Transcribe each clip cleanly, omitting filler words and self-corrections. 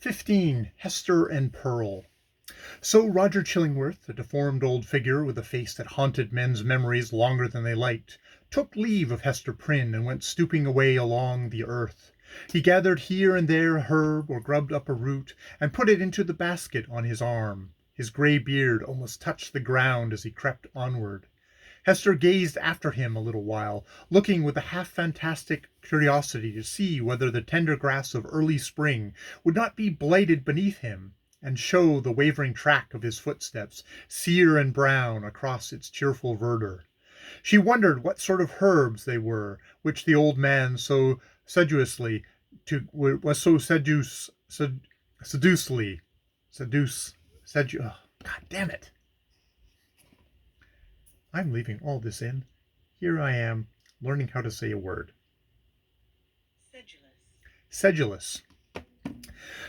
15. Hstr and Prl. So Roger Chillingworth, a deformed old figure with a face that haunted men's memories longer than they liked, took leave of Hstr Prynne and went stooping away along the earth. He gathered here and there a herb or grubbed up a root and put it into the basket on his arm. His grey beard almost touched the ground as he crept onward. Hester gazed after him a little while, looking with a half-fantastic curiosity to see whether the tender grass of early spring would not be blighted beneath him, and show the wavering track of his footsteps, sere and brown, across its cheerful verdure. She wondered what sort of herbs they were, which the old man so sedulously was so God damn it! I'm leaving all this in. Here I am, learning how to say a word. Sedulous.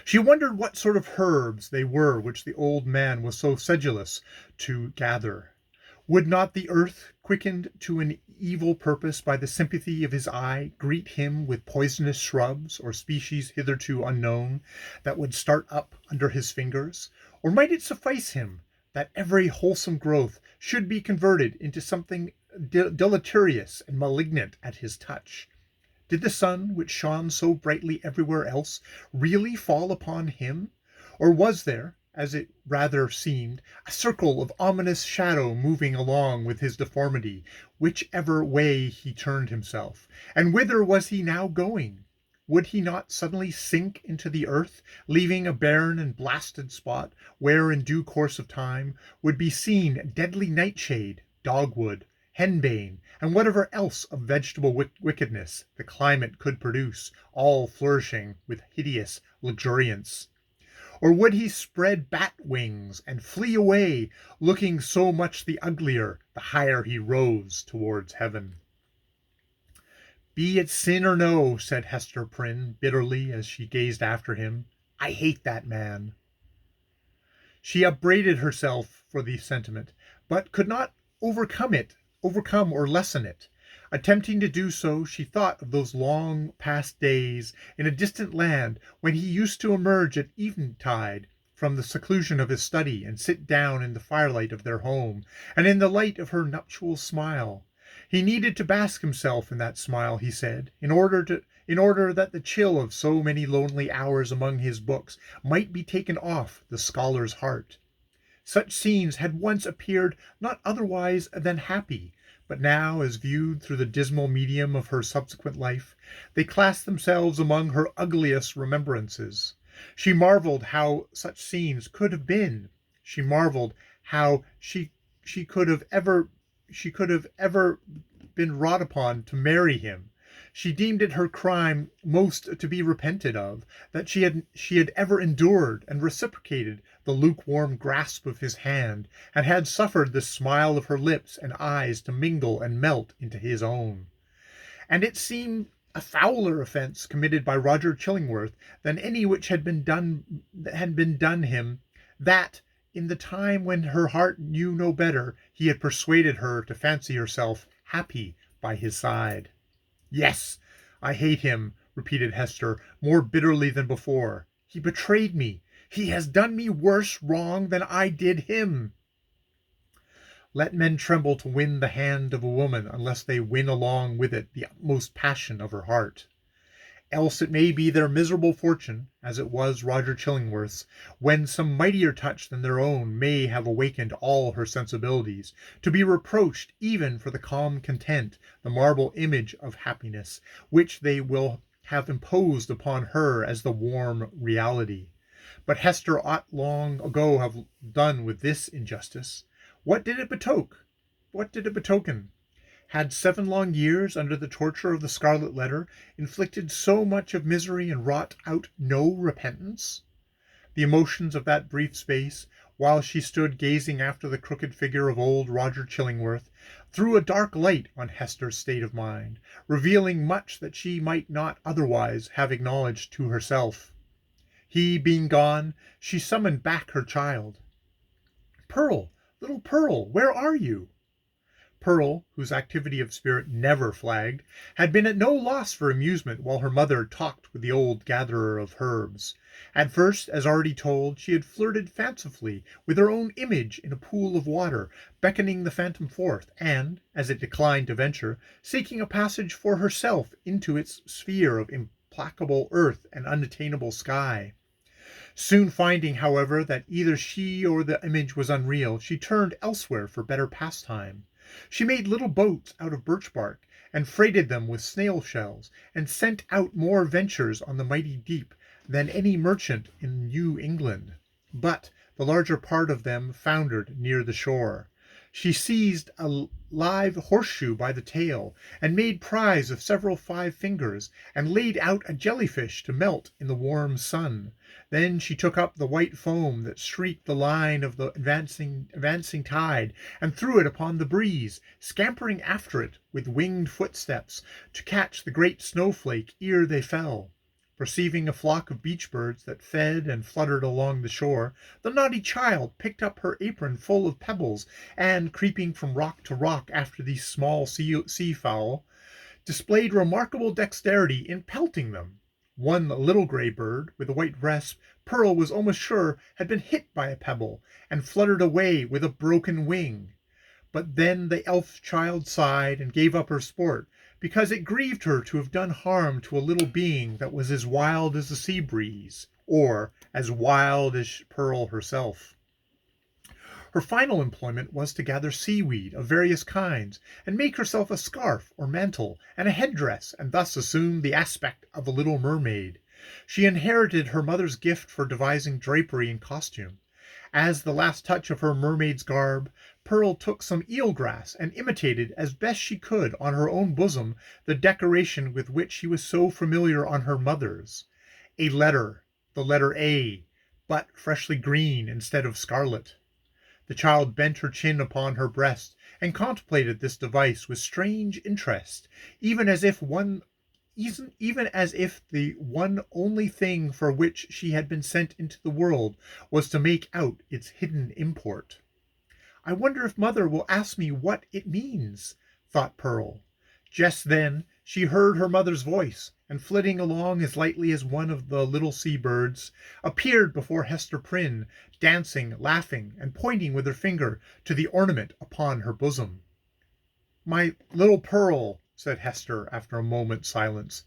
She wondered what sort of herbs they were which the old man was so sedulous to gather. Would not the earth, quickened to an evil purpose by the sympathy of his eye, greet him with poisonous shrubs or species hitherto unknown that would start up under his fingers? Or might it suffice him that every wholesome growth should be converted into something deleterious and malignant at his touch? Did the sun, which shone so brightly everywhere else, really fall upon him? Or was there, as it rather seemed, a circle of ominous shadow moving along with his deformity, whichever way he turned himself? And whither was he now going? Would he not suddenly sink into the earth, leaving a barren and blasted spot, where in due course of time would be seen deadly nightshade, dogwood, henbane, and whatever else of vegetable wickedness the climate could produce, all flourishing with hideous luxuriance? Or would he spread bat wings and flee away, looking so much the uglier the higher he rose towards heaven? "Be it sin or no," said Hstr Prynne bitterly as she gazed after him, "I hate that man." She upbraided herself for the sentiment, but could not overcome or lessen it. Attempting to do so, she thought of those long past days in a distant land when he used to emerge at eventide from the seclusion of his study and sit down in the firelight of their home, and in the light of her nuptial smile. He needed to bask himself in that smile, he said, in order that the chill of so many lonely hours among his books might be taken off the scholar's heart. Such scenes had once appeared not otherwise than happy, but now, as viewed through the dismal medium of her subsequent life, they classed themselves among her ugliest remembrances. She marveled how such scenes could have been. She marveled how she could have ever been wrought upon to marry him. She deemed it her crime most to be repented of, that she had ever endured and reciprocated the lukewarm grasp of his hand, and had suffered the smile of her lips and eyes to mingle and melt into his own. And it seemed a fouler offence committed by Roger Chillingworth than any which had been done him, that, in the time when her heart knew no better, he had persuaded her to fancy herself happy by his side. "Yes, I hate him," repeated Hester, more bitterly than before. "He betrayed me. He has done me worse wrong than I did him." Let men tremble to win the hand of a woman unless they win along with it the utmost passion of her heart. Else it may be their miserable fortune, as it was Roger Chillingworth's, when some mightier touch than their own may have awakened all her sensibilities, to be reproached even for the calm content, the marble image of happiness, which they will have imposed upon her as the warm reality. But Hester ought long ago have done with this injustice. What did it betoken? Had 7 long years under the torture of the Scarlet Letter inflicted so much of misery and wrought out no repentance? The emotions of that brief space, while she stood gazing after the crooked figure of old Roger Chillingworth, threw a dark light on Hester's state of mind, revealing much that she might not otherwise have acknowledged to herself. He being gone, she summoned back her child. "Pearl, little Pearl, where are you?" Pearl, whose activity of spirit never flagged, had been at no loss for amusement while her mother talked with the old gatherer of herbs. At first, as already told, she had flirted fancifully with her own image in a pool of water, beckoning the phantom forth, and, as it declined to venture, seeking a passage for herself into its sphere of implacable earth and unattainable sky. Soon finding, however, that either she or the image was unreal, she turned elsewhere for better pastime. She made little boats out of birch bark, and freighted them with snail shells, and sent out more ventures on the mighty deep than any merchant in New England. But the larger part of them foundered near the shore. She seized a live horseshoe by the tail, and made prize of several 5 fingers, and laid out a jellyfish to melt in the warm sun. Then she took up the white foam that streaked the line of the advancing tide, and threw it upon the breeze, scampering after it with winged footsteps to catch the great snowflake ere they fell. Perceiving a flock of beach birds that fed and fluttered along the shore, the naughty child picked up her apron full of pebbles, and, creeping from rock to rock after these small sea-fowl, displayed remarkable dexterity in pelting them. One little gray bird, with a white breast, Pearl was almost sure had been hit by a pebble, and fluttered away with a broken wing. But then the elf child sighed and gave up her sport, because it grieved her to have done harm to a little being that was as wild as the sea breeze, or as wild as Pearl herself. Her final employment was to gather seaweed of various kinds, and make herself a scarf or mantle, and a headdress, and thus assume the aspect of a little mermaid. She inherited her mother's gift for devising drapery and costume. As the last touch of her mermaid's garb, Pearl took some eel-grass and imitated as best she could on her own bosom the decoration with which she was so familiar on her mother's. A letter, the letter A, but freshly green instead of scarlet. The child bent her chin upon her breast, and contemplated this device with strange interest, even as if the one only thing for which she had been sent into the world was to make out its hidden import. "I wonder if mother will ask me what it means," thought Pearl. Just then she heard her mother's voice, and flitting along as lightly as one of the little sea-birds, appeared before Hstr Prl, dancing, laughing, and pointing with her finger to the ornament upon her bosom. "My little Pearl," said Hestr after a moment's silence,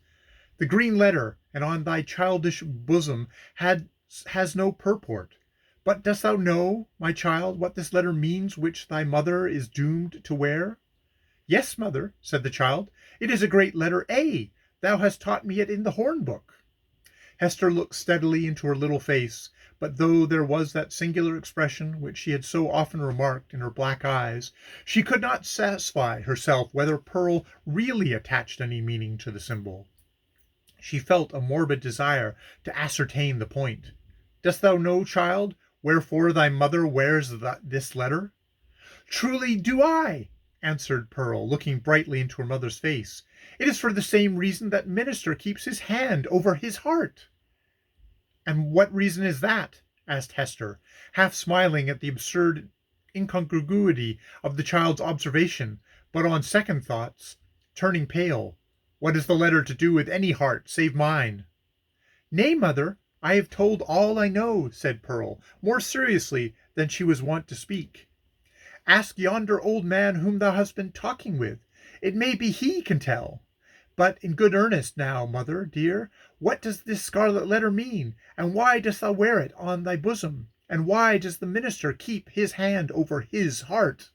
"the green letter, and on thy childish bosom, has no purport. But dost thou know, my child, what this letter means which thy mother is doomed to wear?" "Yes, mother," said the child, "it is a great letter A. Thou hast taught me it in the horn-book." Hestr looked steadily into her little face, but though there was that singular expression which she had so often remarked in her black eyes, she could not satisfy herself whether Pearl really attached any meaning to the symbol. She felt a morbid desire to ascertain the point. "Dost thou know, child, wherefore thy mother wears this letter?" "Truly do I," answered Pearl, looking brightly into her mother's face. "It is for the same reason that minister keeps his hand over his heart." "And what reason is that?" asked Hestr, half smiling at the absurd incongruity of the child's observation, but on second thoughts, turning pale. "What has the letter to do with any heart save mine?" "Nay, mother, I have told all I know," said Pearl, more seriously than she was wont to speak. "Ask yonder old man whom thou hast been talking with. It may be he can tell. But in good earnest now, mother dear, what does this scarlet letter mean, and why dost thou wear it on thy bosom, and why does the minister keep his hand over his heart?"